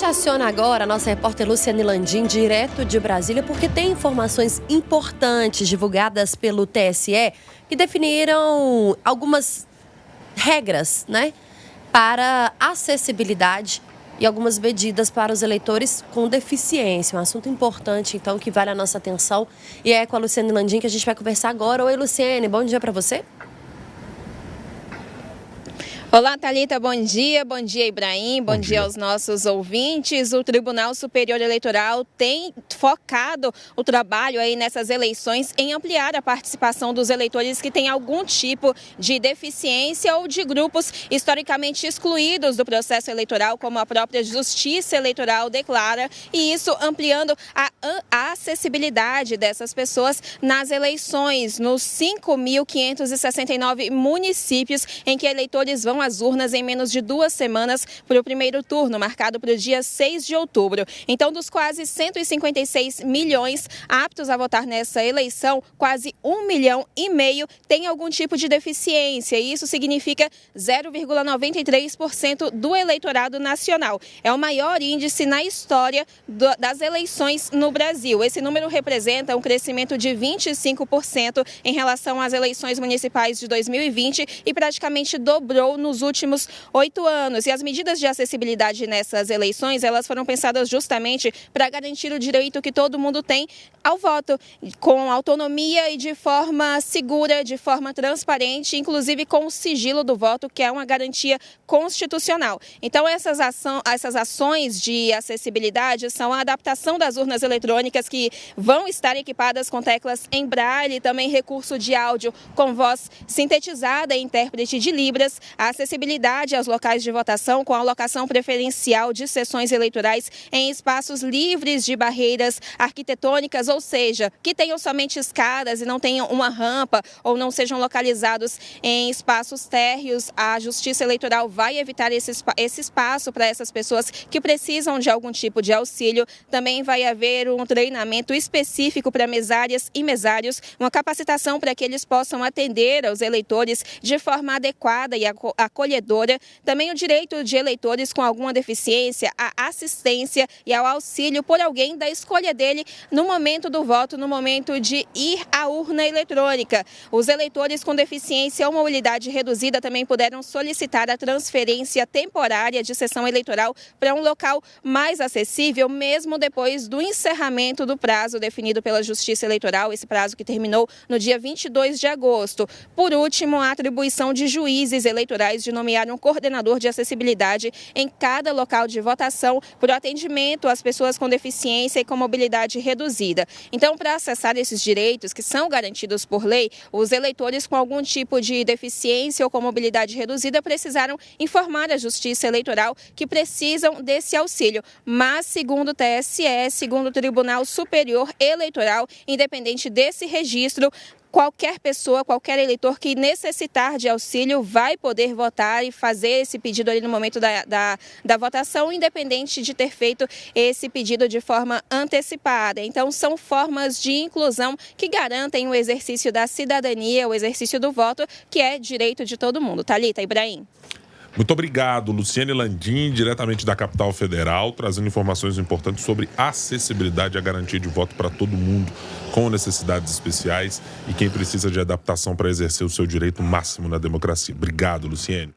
gente aciona agora a nossa repórter Luciane Landim, direto de Brasília, porque tem informações importantes divulgadas pelo TSE que definiram algumas regras, né, para acessibilidade e algumas medidas para os eleitores com deficiência. Um assunto importante, então, que vale a nossa atenção. E é com a Luciane Landim que a gente vai conversar agora. Oi, Luciane, bom dia para você. Olá, Thalita, bom dia. Bom dia, Ibrahim. Bom dia aos nossos ouvintes. O Tribunal Superior Eleitoral tem focado o trabalho aí nessas eleições em ampliar a participação dos eleitores que têm algum tipo de deficiência ou de grupos historicamente excluídos do processo eleitoral, como a própria Justiça Eleitoral declara, e isso ampliando a acessibilidade dessas pessoas nas eleições, nos 5.569 municípios em que eleitores vão às urnas em menos de 2 semanas para o primeiro turno, marcado para o dia 6 de outubro. Então, dos quase 156 milhões aptos a votar nessa eleição, quase 1,5 milhão tem algum tipo de deficiência. E isso significa 0,93% do eleitorado nacional. É o maior índice na história das eleições no Brasil. Esse número representa um crescimento de 25% em relação às eleições municipais de 2020 e praticamente dobrou nos últimos 8 anos. E as medidas de acessibilidade nessas eleições, elas foram pensadas justamente para garantir o direito que todo mundo tem ao voto, com autonomia e de forma segura, de forma transparente, inclusive com o sigilo do voto, que é uma garantia constitucional. Então, essas ações de acessibilidade são a adaptação das urnas eletrônicas, que vão estar equipadas com teclas em braille, também recurso de áudio com voz sintetizada e intérprete de Libras, a acessibilidade aos locais de votação com alocação preferencial de sessões eleitorais em espaços livres de barreiras arquitetônicas, ou seja, que tenham somente escadas e não tenham uma rampa ou não sejam localizados em espaços térreos. A Justiça Eleitoral vai evitar esse espaço para essas pessoas que precisam de algum tipo de auxílio. Também vai haver um treinamento específico para mesárias e mesários, uma capacitação para que eles possam atender aos eleitores de forma adequada e acolhedora. Também o direito de eleitores com alguma deficiência à assistência e ao auxílio por alguém da escolha dele no momento do voto, no momento de ir à urna eletrônica. Os eleitores com deficiência ou mobilidade reduzida também puderam solicitar a transferência temporária de sessão eleitoral para um local mais acessível, mesmo depois do encerramento do prazo definido pela Justiça Eleitoral, esse prazo que terminou no dia 22 de agosto. Por último, a atribuição de juízes eleitorais de nomear um coordenador de acessibilidade em cada local de votação para o atendimento às pessoas com deficiência e com mobilidade reduzida. Então, para acessar esses direitos que são garantidos por lei, os eleitores com algum tipo de deficiência ou com mobilidade reduzida precisaram informar a Justiça Eleitoral que precisam desse auxílio. Mas, segundo o TSE, segundo o Tribunal Superior Eleitoral, independente desse registro, qualquer pessoa, qualquer eleitor que necessitar de auxílio vai poder votar e fazer esse pedido ali no momento da votação, independente de ter feito esse pedido de forma antecipada. Então, são formas de inclusão que garantem o exercício da cidadania, o exercício do voto, que é direito de todo mundo. Thalita, Ibrahim. Muito obrigado, Luciane Landim, diretamente da capital federal, trazendo informações importantes sobre acessibilidade e a garantia de voto para todo mundo com necessidades especiais e quem precisa de adaptação para exercer o seu direito máximo na democracia. Obrigado, Luciane.